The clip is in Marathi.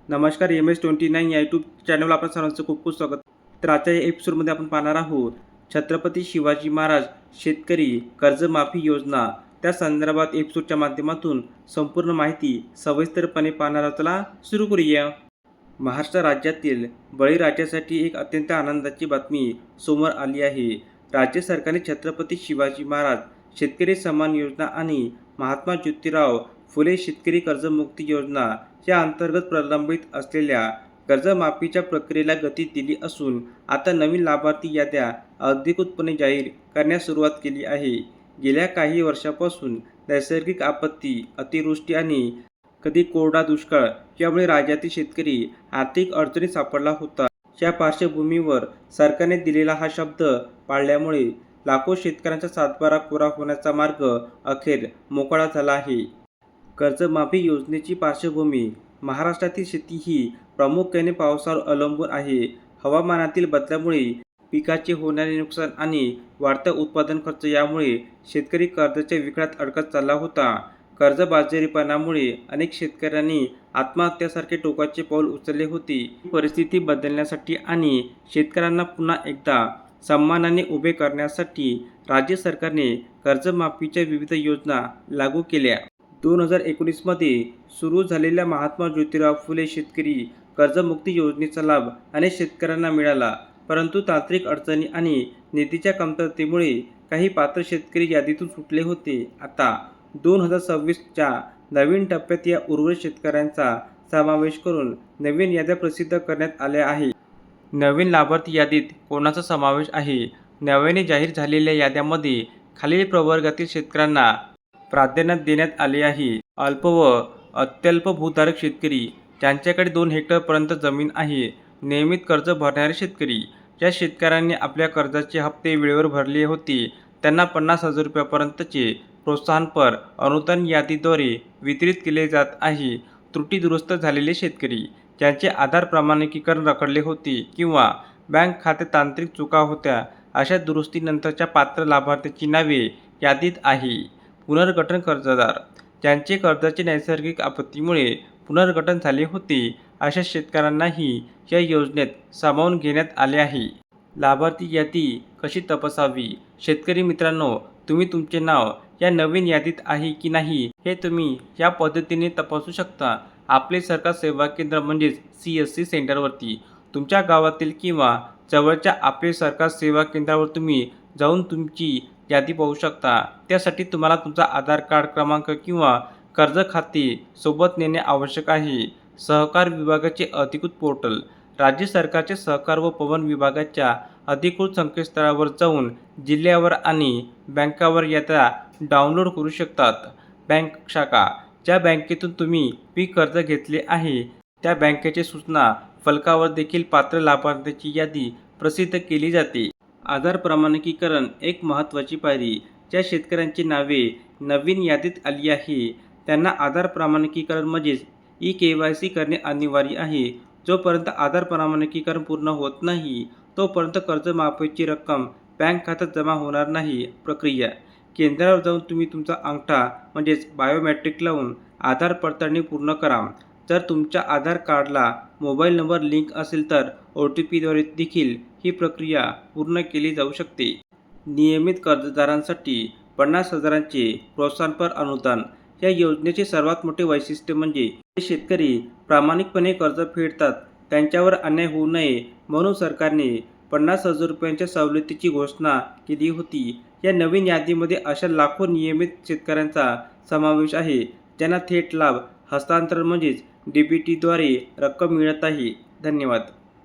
नमस्कार, MS29 या यूट्यूब चॅनलवर आपण सर्वांचं खूप खूप स्वागत. तर आजच्या या एपिसोडमध्ये आपण पाहणार आहोत छत्रपती शिवाजी महाराज शेतकरी कर्जमाफी योजना. त्या संदर्भात एपिसोडच्या माध्यमातून संपूर्ण माहिती सविस्तरपणे पाहणार आहोत. चला सुरू करूया. महाराष्ट्र राज्यातील बळीराजासाठी एक अत्यंत आनंदाची बातमी समोर आली आहे. राज्य सरकारने छत्रपती शिवाजी महाराज शेतकरी सन्मान योजना आणि महात्मा ज्योतिराव फुले शेतकरी कर्जमुक्ती योजना या अंतर्गत प्रलंबित असलेल्या कर्जमाफीच्या प्रक्रियेला गती दिली असून आता नवीन लाभार्थी याद्या अधिकृतपणे जाहीर करण्यास सुरुवात केली आहे. गेल्या काही वर्षांपासून नैसर्गिक आपत्ती, अतिवृष्टी आणि कधी कोरडा दुष्काळ यामुळे राज्यातील शेतकरी आर्थिक अडचणीत सापडला होता. या पार्श्वभूमीवर सरकारने दिलेला हा शब्द पाळल्यामुळे लाखो शेतकऱ्यांचा सातबारा कोरा होण्याचा मार्ग अखेर मोकळा झाला आहे. कर्जमाफी योजनेची पार्श्वभूमी. महाराष्ट्रातील शेती ही प्रामुख्याने पावसावर अवलंबून आहे. हवामानातील बदलामुळे पिकाचे होणारे नुकसान आणि वाढता उत्पादन खर्च यामुळे शेतकरी कर्जाच्या विळख्यात अडकत चालला होता. कर्जबाजारीपणामुळे अनेक शेतकऱ्यांनी आत्महत्यासारखे टोकाचे पाऊल उचलले होते. ही परिस्थिती बदलण्यासाठी आणि शेतकऱ्यांना पुन्हा एकदा सन्मानाने उभे करण्यासाठी राज्य सरकारने कर्जमाफीच्या विविध योजना लागू केल्या. 2019 मध्ये सुरू झालेल्या महात्मा ज्योतिराव फुले शेतकरी कर्जमुक्ती योजनेचा लाभ अनेक शेतकऱ्यांना मिळाला, परंतु तांत्रिक अडचणी आणि निधीच्या कमतरतेमुळे काही पात्र शेतकरी यादीतून सुटले होते. आता 2026च्या नवीन टप्प्यात या उर्वरित शेतकऱ्यांचा समावेश करून नवीन याद्या प्रसिद्ध करण्यात आल्या आहेत. नवीन लाभार्थी यादीत कोणाचा समावेश आहे? नव्याने जाहीर झालेल्या याद्यामध्ये खालील प्रवर्गातील शेतकऱ्यांना प्राधान्य देण्यात आले आहे. अल्प व अत्यल्प भूधारक शेतकरी, ज्यांच्याकडे 2 हेक्टरपर्यंत जमीन आहे. नियमित कर्ज भरणारे शेतकरी, ज्या शेतकऱ्यांनी आपल्या कर्जाचे हप्ते वेळेवर भरले होते त्यांना 50,000 रुपयांपर्यंतचे प्रोत्साहनपर अनुदान यादीद्वारे वितरित केले जात आहे. त्रुटी दुरुस्त झालेले शेतकरी, ज्यांचे आधार प्रमाणीकरण रखडले होते किंवा बँक खात्यात तांत्रिक चुका होत्या, अशा दुरुस्तीनंतरच्या पात्र लाभार्थ्यांची नावे यादीत आहे. पुनर्गठन कर्जदार, ज्यांचे कर्जाचे नैसर्गिक आपत्तीमुळे पुनर्गठन झाले होते, अशा शेतकऱ्यांनाही या योजनेत सामावून घेण्यात आले आहे. लाभार्थी यादी कशी तपासावी? शेतकरी मित्रांनो, तुम्ही तुमचे नाव या नवीन यादीत आहे की नाही हे तुम्ही या पद्धतीने तपासू शकता. आपले सरकार सेवा केंद्र म्हणजेच CSC सेंटरवरती तुमच्या गावातील किंवा जवळच्या आपले सरकार सेवा केंद्रावर तुम्ही जाऊन तुमची यादी पाहू शकता. त्यासाठी तुम्हाला तुमचा आधार कार्ड क्रमांक किंवा कर्ज खाते सोबत नेणे आवश्यक आहे. सहकार विभागाचे अधिकृत पोर्टल. राज्य सरकारचे सहकार व पवन विभागाच्या अधिकृत संकेतस्थळावर जाऊन जिल्ह्यावर आणि बँकावर याद्या डाउनलोड करू शकतात. बँक शाखा, ज्या बँकेतून तुम्ही पीक कर्ज घेतले आहे त्या बँकेचे सूचना फलकावर देखील पात्र लाभार्थ्यांची यादी प्रसिद्ध केली जाते. आधार प्रमाणीकरण एक महत्त्वाची पायरी. ज्या शेतकऱ्यांची नावे नवीन यादीत आली आहे त्यांना आधार प्रमाणीकरण म्हणजेच eKYC करणे अनिवार्य आहे. जोपर्यंत आधार प्रमाणीकरण पूर्ण होत नाही तोपर्यंत कर्जमाफीची रक्कम बँक खात्यात जमा होणार नाही. प्रक्रिया. केंद्रावर जाऊन तुम्ही तुमचा अंगठा म्हणजेच बायोमेट्रिक लावून आधार पडताळणी पूर्ण करा. जर तुमच्या आधार कार्डला मोबाईल नंबर लिंक असेल तर OTPद्वारे देखील ही प्रक्रिया पूर्ण केली जाऊ शकते. नियमित कर्जदारांसाठी 50,000चे प्रोत्साहनपर अनुदान. या योजनेचे सर्वात मोठे वैशिष्ट्य म्हणजे जे शेतकरी प्रामाणिकपणे कर्ज फेडतात त्यांच्यावर अन्याय होऊ नये म्हणून सरकारने 50,000 रुपयांच्या सवलतीची घोषणा केली होती. या नवीन यादीमध्ये अशा लाखो नियमित शेतकऱ्यांचा समावेश आहे ज्यांना थेट लाभ हस्तांतरण म्हणजेच DBTद्वारे रक्कम मिळत आहे. धन्यवाद.